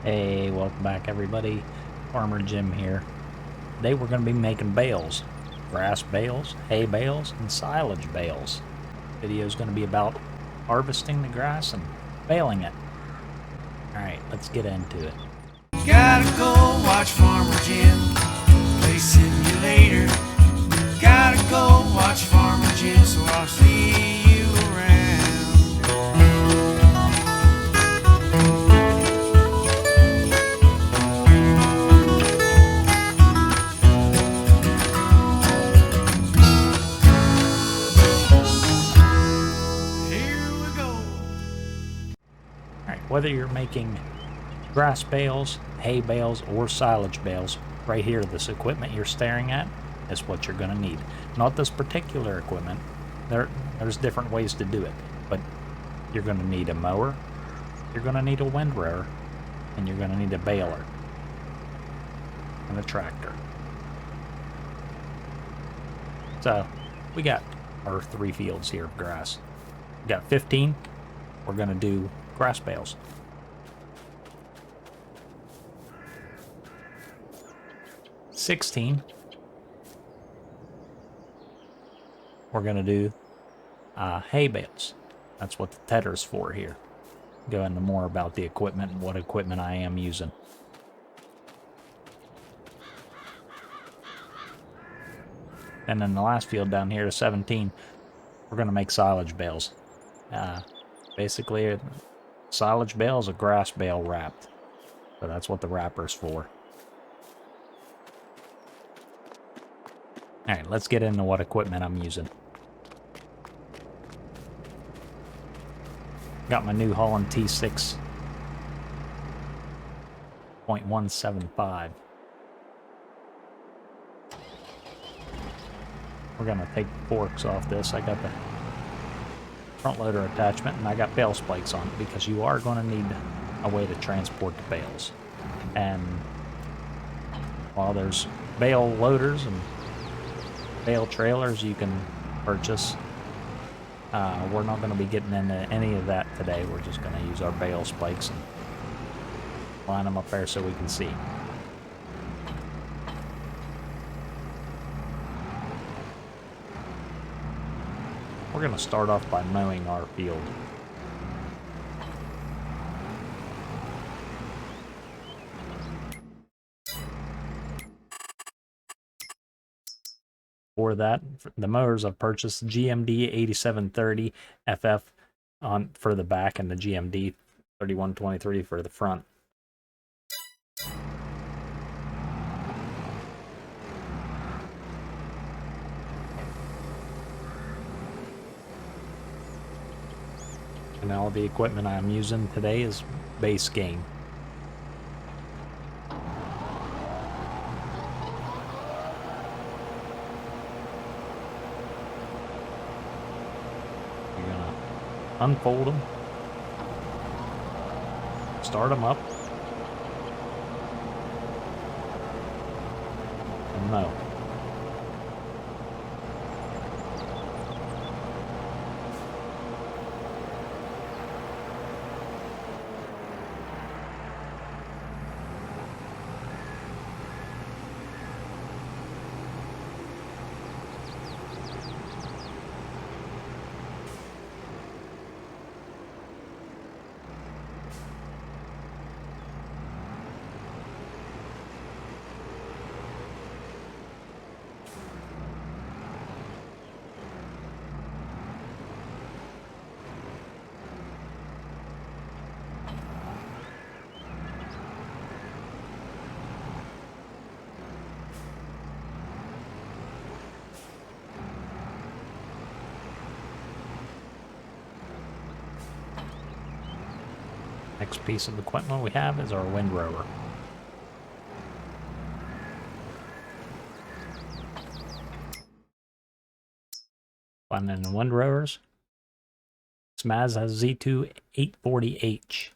Hey, welcome back everybody. Farmer Jim here. Today we're going to be making bales. Grass bales, hay bales, and silage bales. The video is going to be about harvesting the grass and baling it. Alright, let's get into it. Gotta go watch Farmer Jim play simulator. Gotta go watch Farmer Jim, so I'll see you around. Whether you're making grass bales, hay bales, or silage bales, right here, this equipment you're staring at is what you're going to need. Not this particular equipment. There's different ways to do it, but you're going to need a mower, you're going to need a windrower, and you're going to need a baler and a tractor. So we got our 3 fields here of grass. We got 15. We're going to do grass bales. 16. We're going to do hay bales. That's what the tether's for here. Go into more about the equipment and what equipment I am using. And then the last field down here, 17, we're going to make silage bales. Basically, silage bale is a grass bale wrapped. So that's what the wrapper's for. Alright, let's get into what equipment I'm using. Got my New Holland T6 .175. We're gonna take the forks off this. I got the front loader attachment and I got bale spikes on it because you are going to need a way to transport the bales. And while there's bale loaders and bale trailers you can purchase, we're not going to be getting into any of that today. We're just going to use our bale spikes and line them up there so we can see. We're going to start off by mowing our field. For that, the mowers I've purchased GMD 8730 FF for the back and the GMD 3123 for the front. And all the equipment I'm using today is base game. You're gonna unfold them, start them up, and mow. Next piece of equipment we have is our windrower. Finding the windrowers. Smaz has Z2 840H.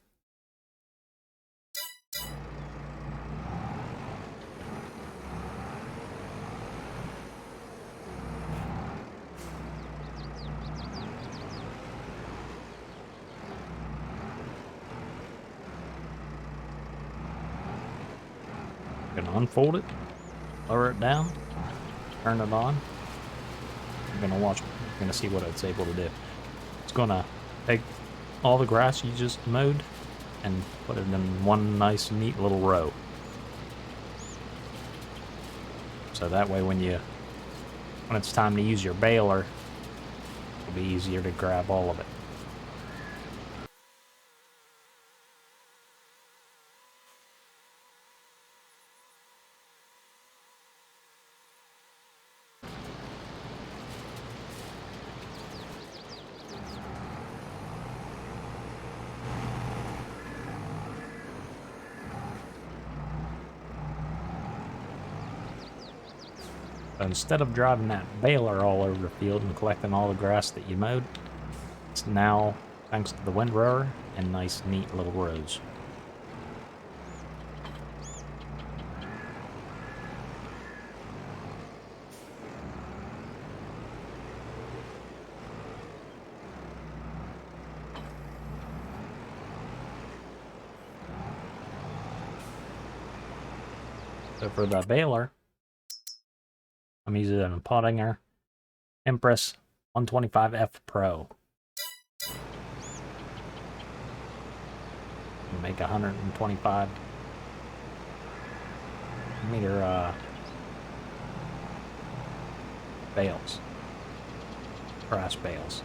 Gonna unfold it, lower it down, turn it on. You're gonna see what it's able to do. It's gonna take all the grass you just mowed and put it in one nice neat little row. So that way when it's time to use your baler, it'll be easier to grab all of it. So instead of driving that baler all over the field and collecting all the grass that you mowed, it's now, thanks to the windrower, in nice, neat little rows. So for the baler, I'm using a Pottinger Empress 125F Pro. Make 125 meter bales, grass bales.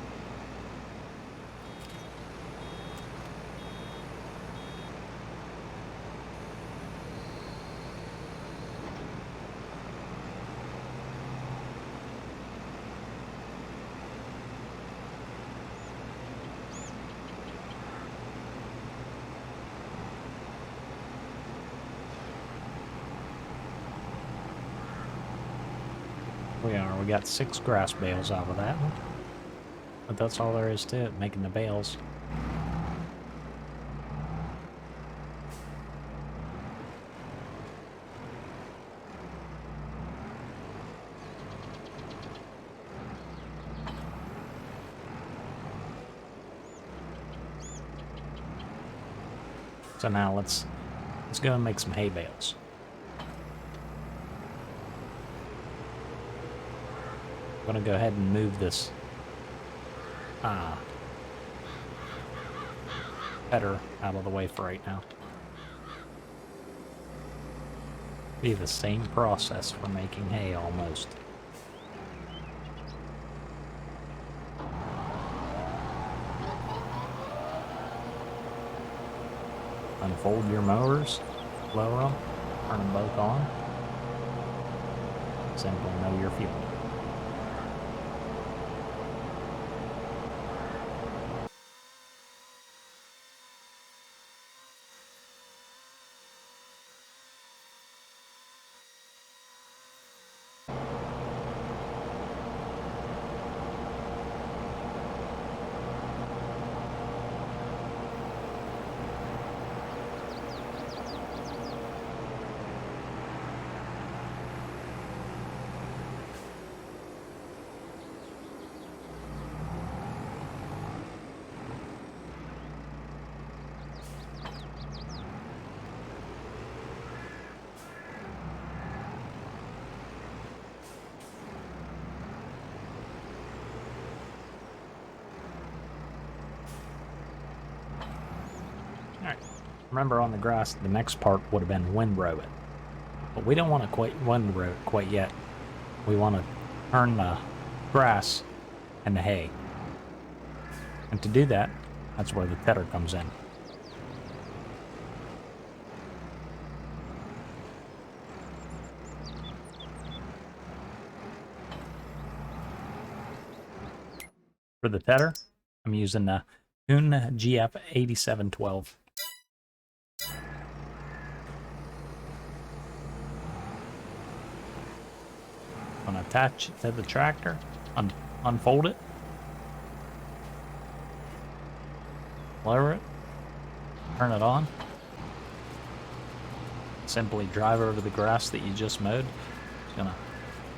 We got 6 grass bales out of that one. But that's all there is to it, making the bales. So now let's go and make some hay bales. I'm gonna go ahead and move this header out of the way for right now. Be the same process for making hay almost. Unfold your mowers, lower them, turn them both on. Simply know your fuel. Alright, remember on the grass, the next part would have been windrow it. But we don't want to quite windrow it quite yet. We want to turn the grass into hay. And to do that, that's where the tedder comes in. For the tedder, I'm using the Kuhn GF8712. I'm going to attach it to the tractor, unfold it, lower it, turn it on, simply drive over the grass that you just mowed. It's going to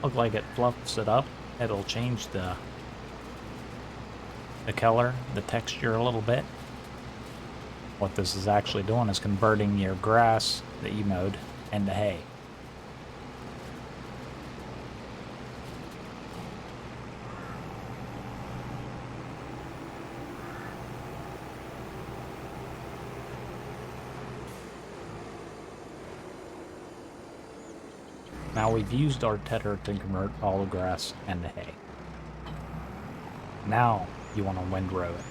look like it fluffs it up. It'll change the color, the texture a little bit. What this is actually doing is converting your grass that you mowed into hay. Now we've used our tedder to convert all the grass into hay. Now you want to windrow it.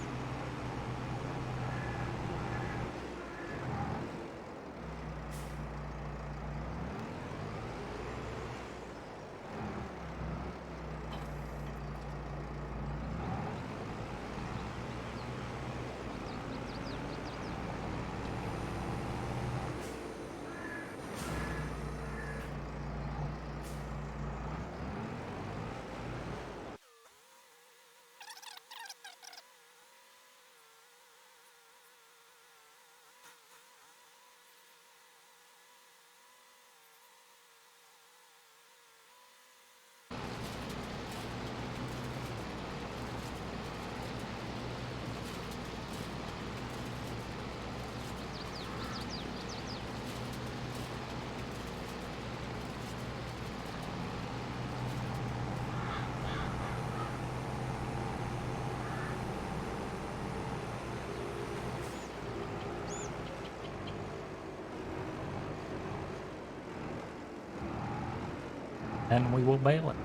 And we will bale it.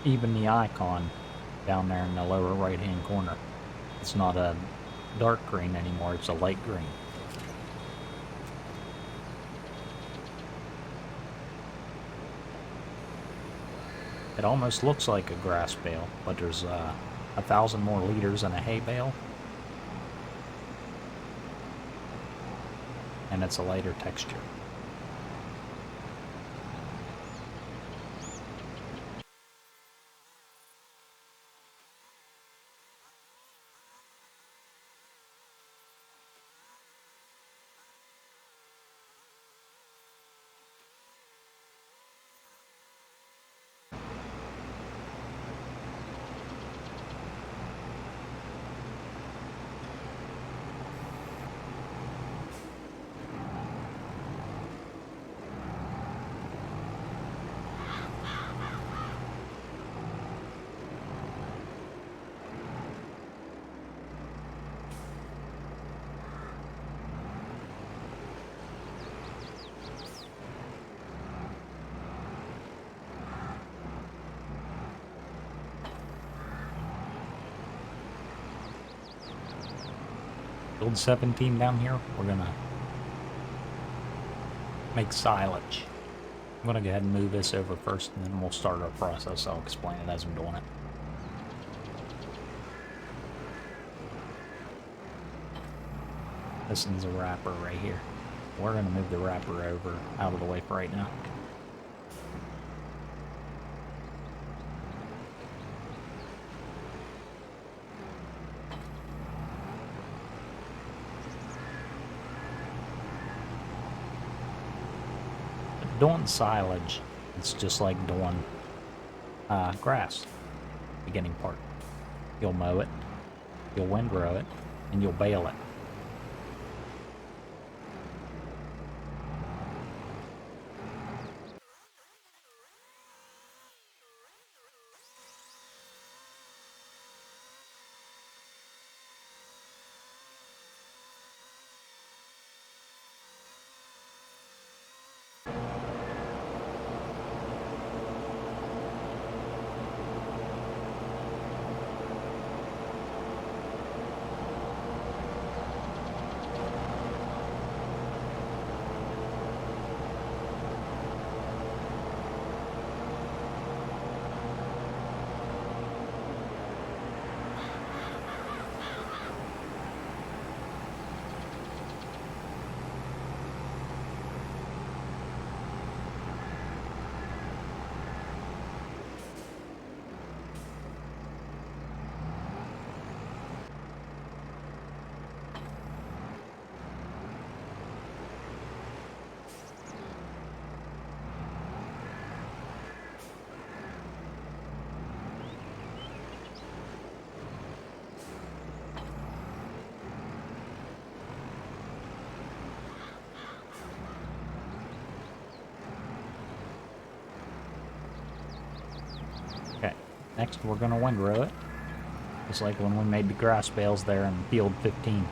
Even the icon down there in the lower right hand corner, it's not a dark green anymore, it's a light green. It almost looks like a grass bale, but there's 1,000 more liters in a hay bale, and it's a lighter texture. Build 17 down here, we're gonna make silage. I'm gonna go ahead and move this over first, and then we'll start our process. I'll explain it as I'm doing it. This is a wrapper right here. We're gonna move the wrapper over out of the way for right now. Doing silage, it's just like doing grass, beginning part. You'll mow it, you'll windrow it, and you'll bale it. Next, we're going to windrow it, just like when we made the grass bales there in field 15.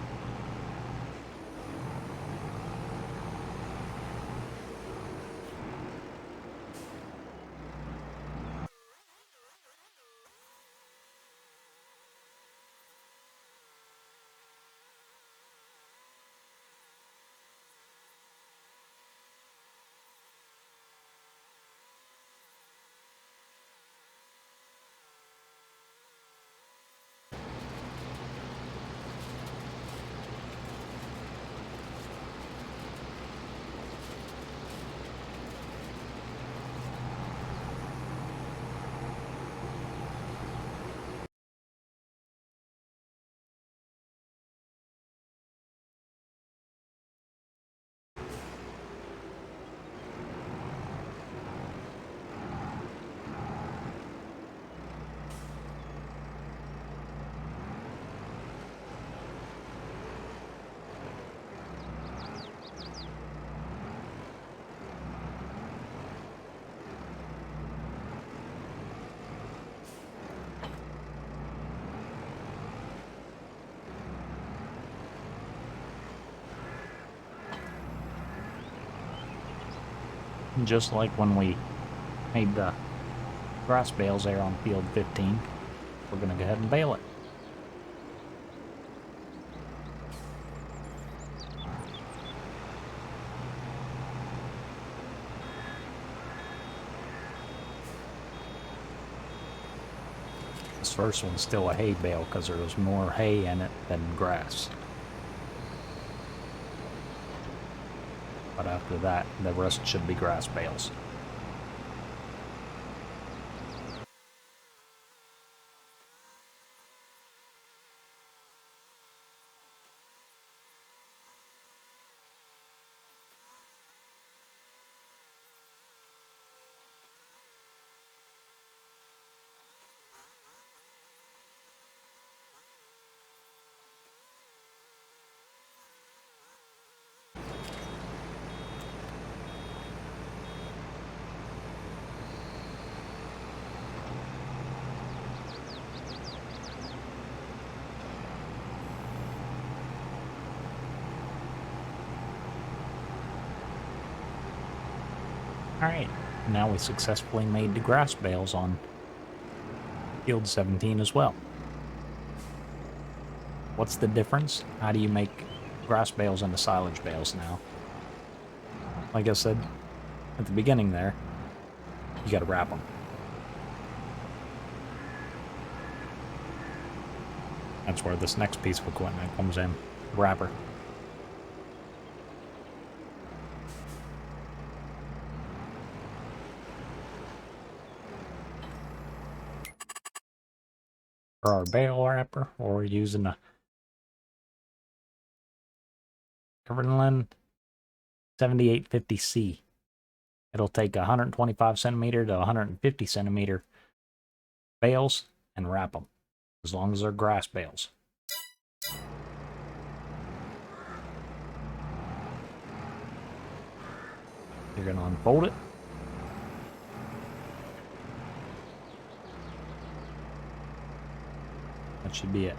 Just like when we made the grass bales there on field 15, we're going to go ahead and bale it. This first one's still a hay bale because there was more hay in it than grass. But after that, the rest should be grass bales. Alright, now we successfully made the grass bales on field 17 as well. What's the difference? How do you make grass bales into silage bales now? Like I said at the beginning there, you gotta wrap them. That's where this next piece of equipment comes in, the wrapper. For our bale wrapper, we're using a Everland 7850C. It'll take 125 centimeter to 150 centimeter bales and wrap them, as long as they're grass bales. You're going to unfold it. That should be it.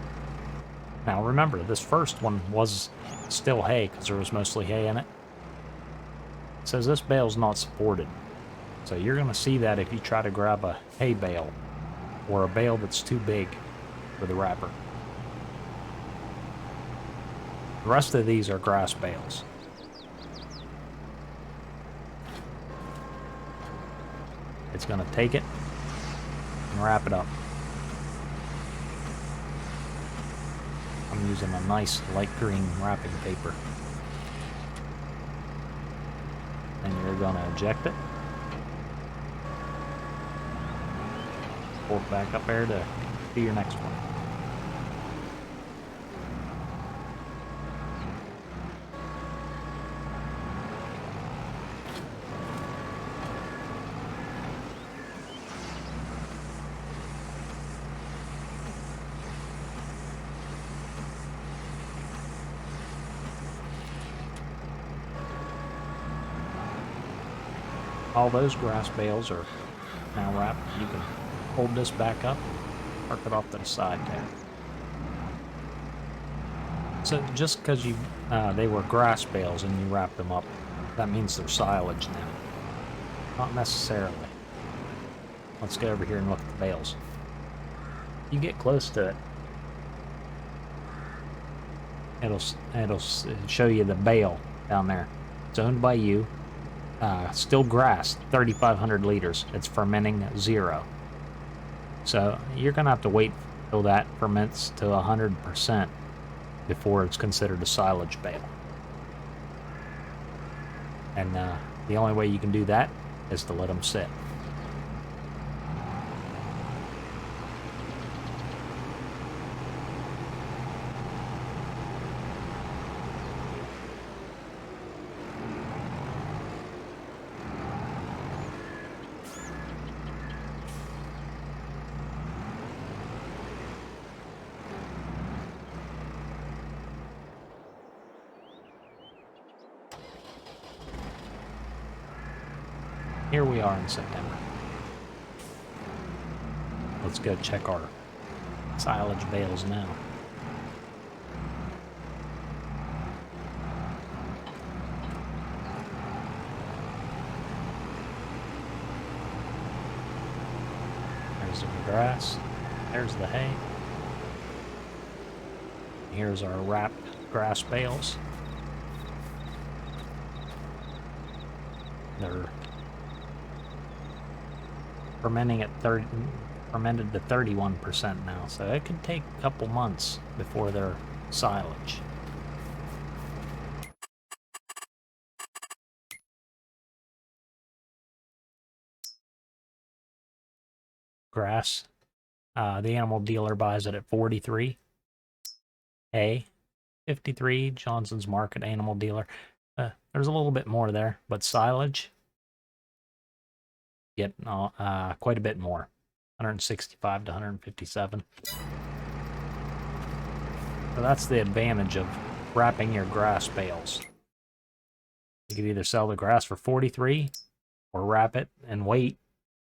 Now remember, this first one was still hay because there was mostly hay in it. It says this bale's not supported. So you're going to see that if you try to grab a hay bale or a bale that's too big for the wrapper. The rest of these are grass bales. It's going to take it and wrap it up. I'm using a nice light green wrapping paper. And you're going to eject it. Pull it back up there to do your next one. All those grass bales are now wrapped. You can hold this back up, park it off to the side there. So just because they were grass bales and you wrapped them up, that means they're silage now. Not necessarily. Let's go over here and look at the bales. You get close to it, it'll show you the bale down there. It's owned by you. Still grass, 3,500 liters. It's fermenting 0. So you're gonna have to wait till that ferments to 100% before it's considered a silage bale. And the only way you can do that is to let them sit. Here we are in September. Let's go check our silage bales now. There's the grass. There's the hay. Here's our wrapped grass bales. They're fermented to 31% now, so it could take a couple months before they're silage. Grass, the animal dealer buys it at 43. Hay, 53. Johnson's Market animal dealer. There's a little bit more there, but silage, get quite a bit more, 165 to 157. So that's the advantage of wrapping your grass bales. You could either sell the grass for 43 or wrap it and wait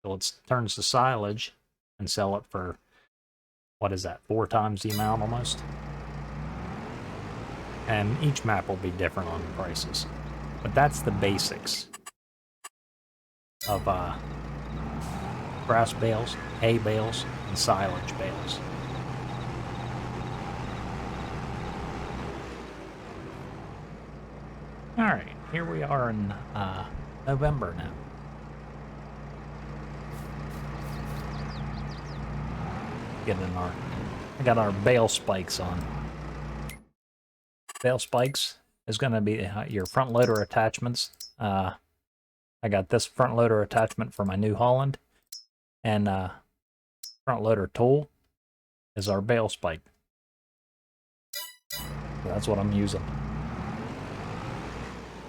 till it turns to silage and sell it for, what is that, 4 times the amount almost? And each map will be different on the prices. But that's the basics of grass bales, hay bales, and silage bales. Alright, here we are in November now. I got our bale spikes on. Bale spikes is going to be your front loader attachments. I got this front loader attachment for my New Holland, and front loader tool is our bale spike. So that's what I'm using.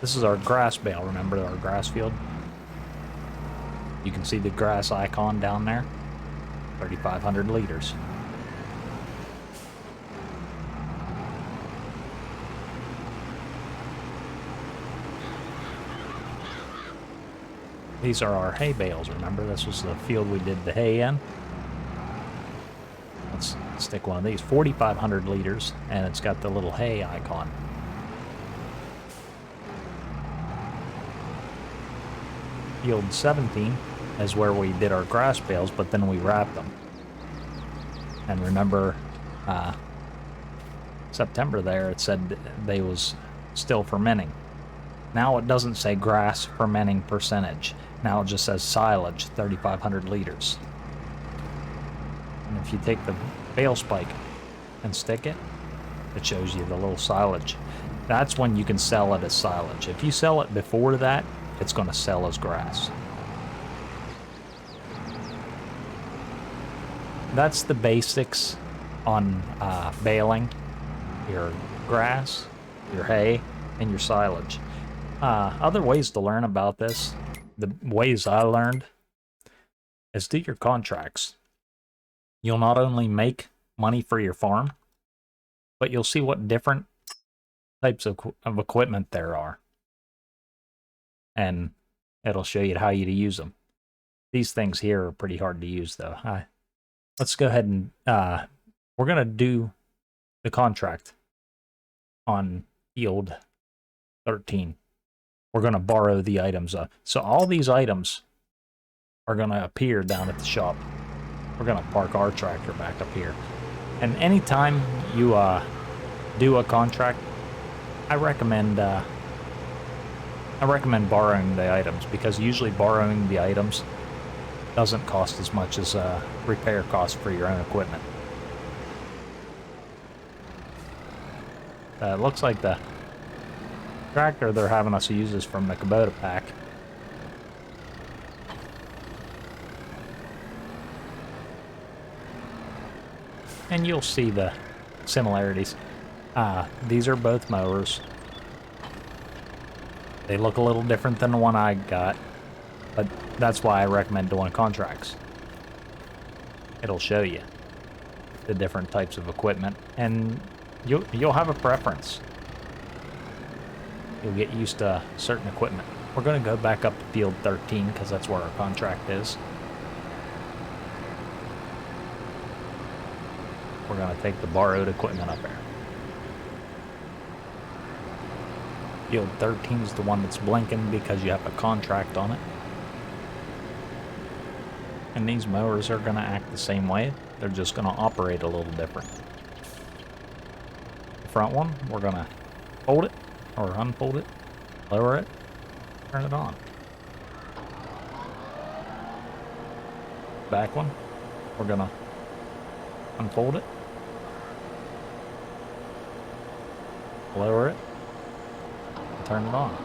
This is our grass bale, remember our grass field? You can see the grass icon down there, 3,500 liters. These are our hay bales, remember? This was the field we did the hay in. Let's stick one of these, 4,500 liters, and it's got the little hay icon. Field 17 is where we did our grass bales, but then we wrapped them. And remember, September there, it said they was still fermenting. Now it doesn't say grass fermenting percentage. Now it just says silage, 3,500 liters. And if you take the bale spike and stick it, it shows you the little silage. That's when you can sell it as silage. If you sell it before that, it's going to sell as grass. That's the basics on baling your grass, your hay, and your silage. Other ways to learn about this, the ways I learned, is do your contracts. You'll not only make money for your farm, but you'll see what different types of equipment there are. And it'll show you how you to use them. These things here are pretty hard to use, though. Let's go ahead and we're gonna do the contract on field 13. We're gonna borrow the items. So all these items are gonna appear down at the shop. We're gonna park our tractor back up here. And anytime you do a contract, I recommend borrowing the items, because usually borrowing the items doesn't cost as much as repair costs for your own equipment. It looks like the tractor they're having us use is from the Kubota pack. And you'll see the similarities. These are both mowers. They look a little different than the one I got, but that's why I recommend doing contracts. It'll show you the different types of equipment, and you'll have a preference. You'll get used to certain equipment. We're going to go back up to field 13 because that's where our contract is. We're going to take the borrowed equipment up there. Field 13 is the one that's blinking because you have a contract on it. And these mowers are going to act the same way. They're just going to operate a little different. The front one, we're going to fold it or unfold it, lower it, turn it on. Back one, we're going to unfold it, lower it, and turn it on.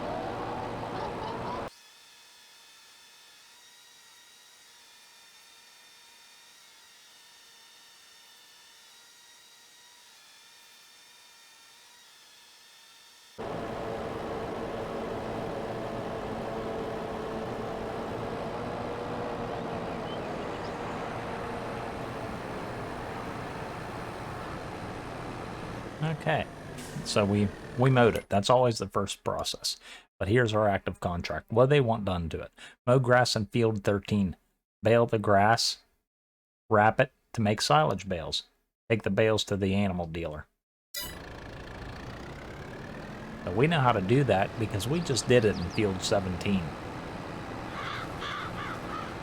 Okay, so we mowed it. That's always the first process. But here's our active contract. What do they want done to it? Mow grass in field 13. Bale the grass. Wrap it to make silage bales. Take the bales to the animal dealer. So we know how to do that because we just did it in field 17.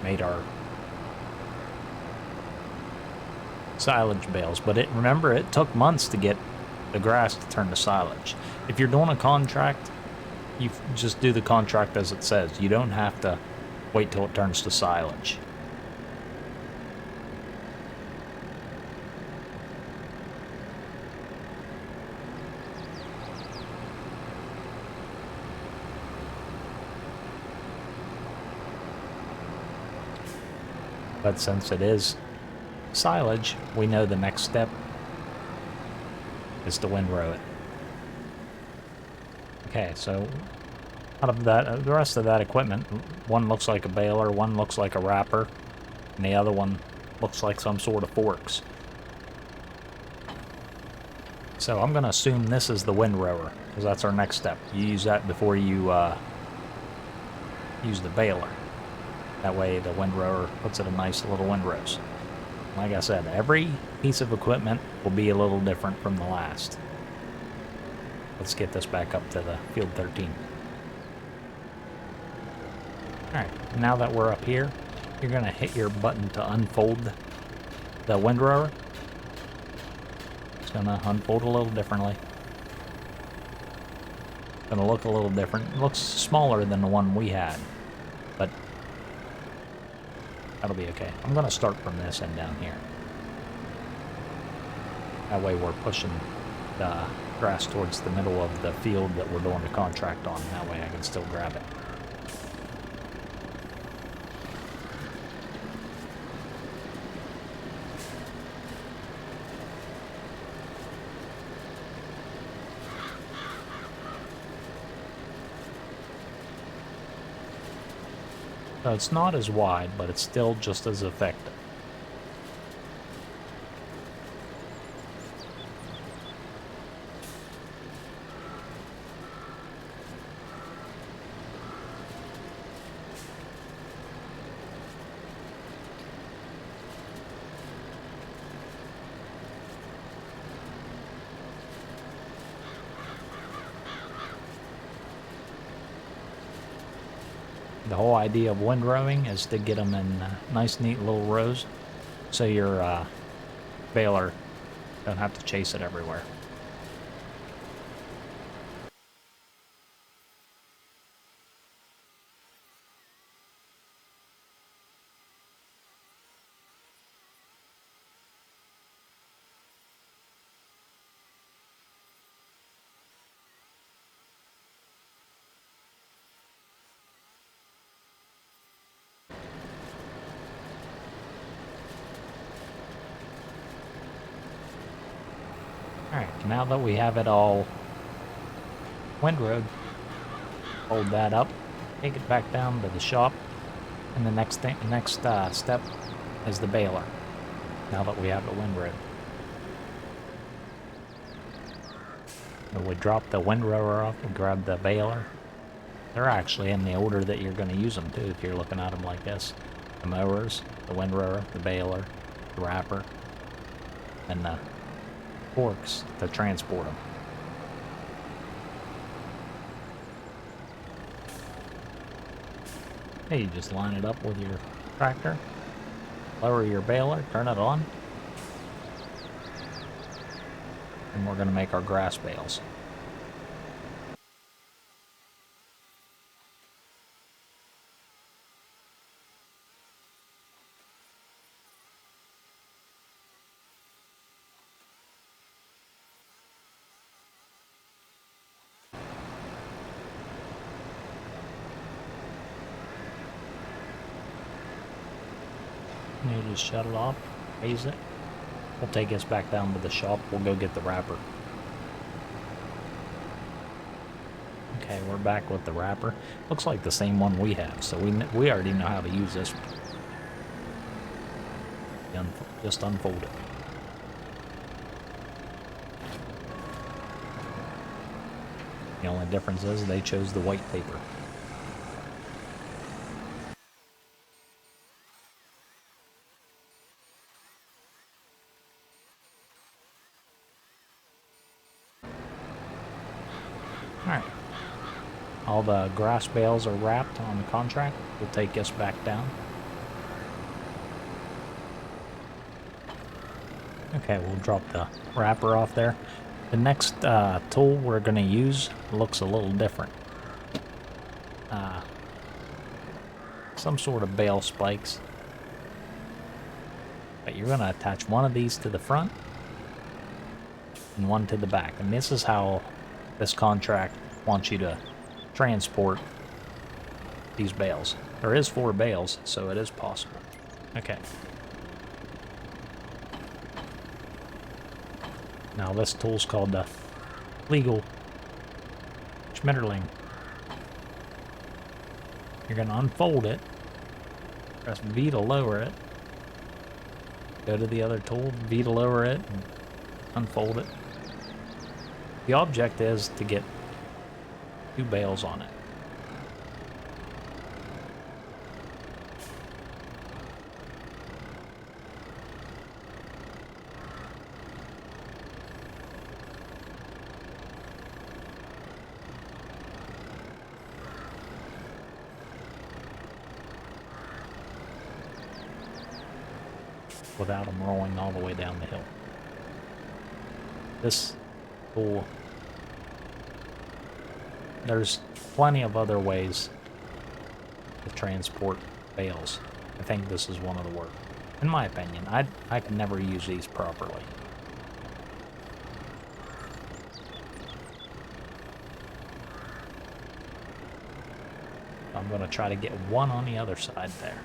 Made our silage bales, but remember, it took months to get the grass to turn to silage. If you're doing a contract, you just do the contract as it says. You don't have to wait till it turns to silage. But since it is silage, we know the next step is to windrow it. Okay, so out of that, the rest of that equipment, one looks like a baler, one looks like a wrapper, and the other one looks like some sort of forks. So I'm going to assume this is the windrower, because that's our next step. You use that before you use the baler. That way the windrower puts it in nice little windrows. Like I said, every piece of equipment will be a little different from the last. Let's get this back up to the field 13. Alright, now that we're up here, you're going to hit your button to unfold the windrower. It's going to unfold a little differently. It's going to look a little different. It looks smaller than the one we had, but that'll be okay. I'm going to start from this end down here. That way we're pushing the grass towards the middle of the field that we're doing the contract on. That way I can still grab it. So it's not as wide, but it's still just as effective. The whole idea of windrowing is to get them in nice, neat little rows, so your baler don't have to chase it everywhere. Alright, now that we have it all windrowed, fold that up, take it back down to the shop, and the next step is the baler, now that we have it windrowed. So we drop the windrower off, we grab the baler. They're actually in the order that you're going to use them too, if you're looking at them like this. The mowers, the windrower, the baler, the wrapper, and the forks to transport them. Hey, you just line it up with your tractor, lower your baler, turn it on, and we're going to make our grass bales. You just shut it off, raise it. We'll take us back down to the shop. We'll go get the wrapper. Okay, we're back with the wrapper. Looks like the same one we have, so we already know how to use this. Just unfold it. The only difference is they chose the white paper. Alright. All the grass bales are wrapped on the contract. We'll take us back down. Okay, we'll drop the wrapper off there. The next tool we're going to use looks a little different. Some sort of bale spikes. But you're going to attach one of these to the front and one to the back. And this is how this contract wants you to transport these bales. There is 4 bales, so it is possible. Okay. Now this tool's called the legal schmetterling. You're going to unfold it, press V to lower it, go to the other tool, V to lower it, and unfold it. The object is to get 2 bales on it. Without them rolling all the way down the hill. This tool, there's plenty of other ways to transport bales. I think this is one of the worst. In my opinion, I can never use these properly. I'm going to try to get one on the other side there.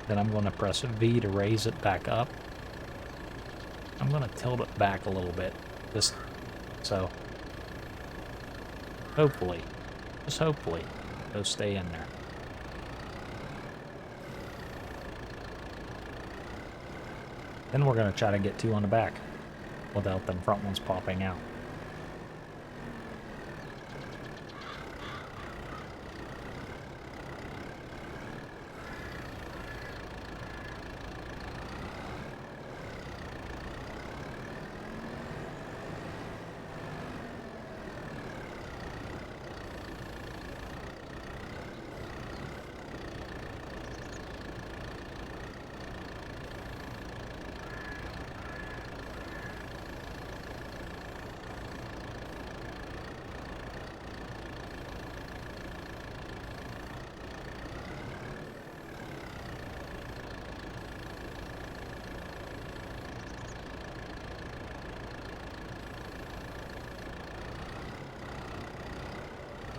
Then I'm going to press V to raise it back up. I'm going to tilt it back a little bit, just so hopefully, just hopefully, it'll stay in there. Then we're going to try to get 2 on the back without them front ones popping out.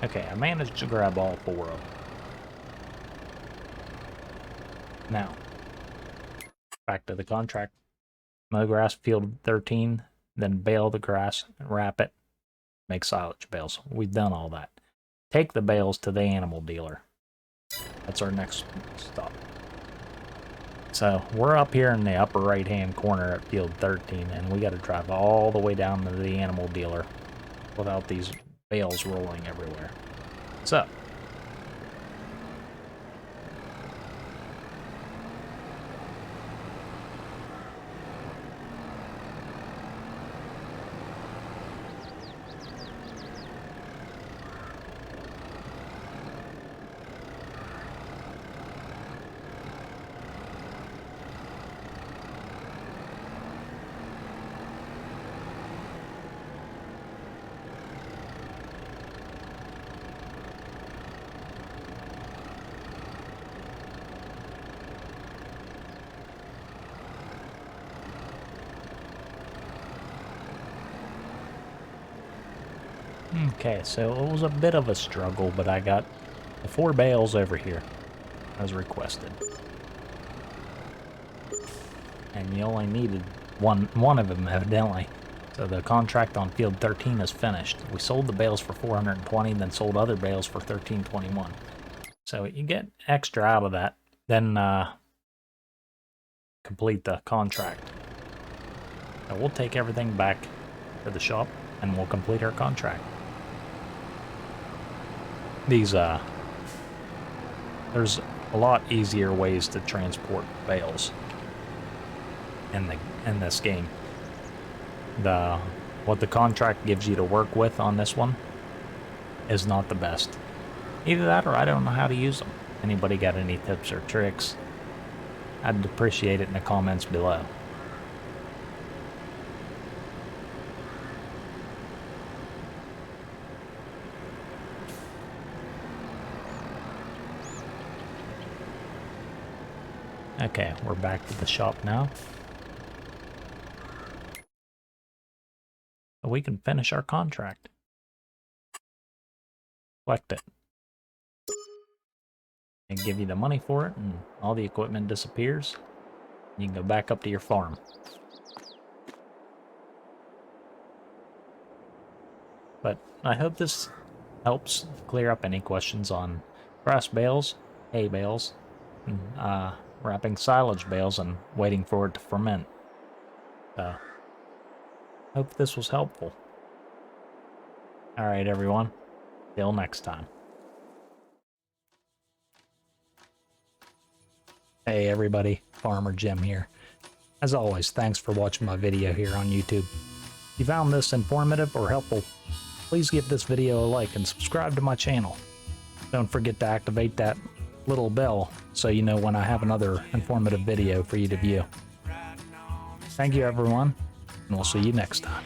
Okay, I managed to grab all 4 of them. Now, back to the contract. Mow grass field 13, then bale the grass, wrap it, make silage bales. We've done all that. Take the bales to the animal dealer. That's our next stop. So we're up here in the upper right hand corner at field 13, and we got to drive all the way down to the animal dealer without these bales rolling everywhere. So okay, so it was a bit of a struggle, but I got the 4 bales over here as requested. And you only needed one of them, evidently. So the contract on field 13 is finished. We sold the bales for 420, then sold other bales for 1321. So you get extra out of that, then complete the contract. So we'll take everything back to the shop and we'll complete our contract. These there's a lot easier ways to transport bales in this game. What the contract gives you to work with on this one is not the best. Either that or I don't know how to use them. Anybody got any tips or tricks? I'd appreciate it in the comments below. Okay, we're back to the shop now. So we can finish our contract. Collect it. And give you the money for it, and all the equipment disappears. You can go back up to your farm. But I hope this helps clear up any questions on grass bales, hay bales, and, wrapping silage bales and waiting for it to ferment. Hope this was helpful. Alright everyone, till next time. Hey everybody, Farmer Jim here. As always, thanks for watching my video here on YouTube. If you found this informative or helpful, please give this video a like and subscribe to my channel. Don't forget to activate that little bell so you know when I have another informative video for you to view. Thank you everyone, and we'll see you next time.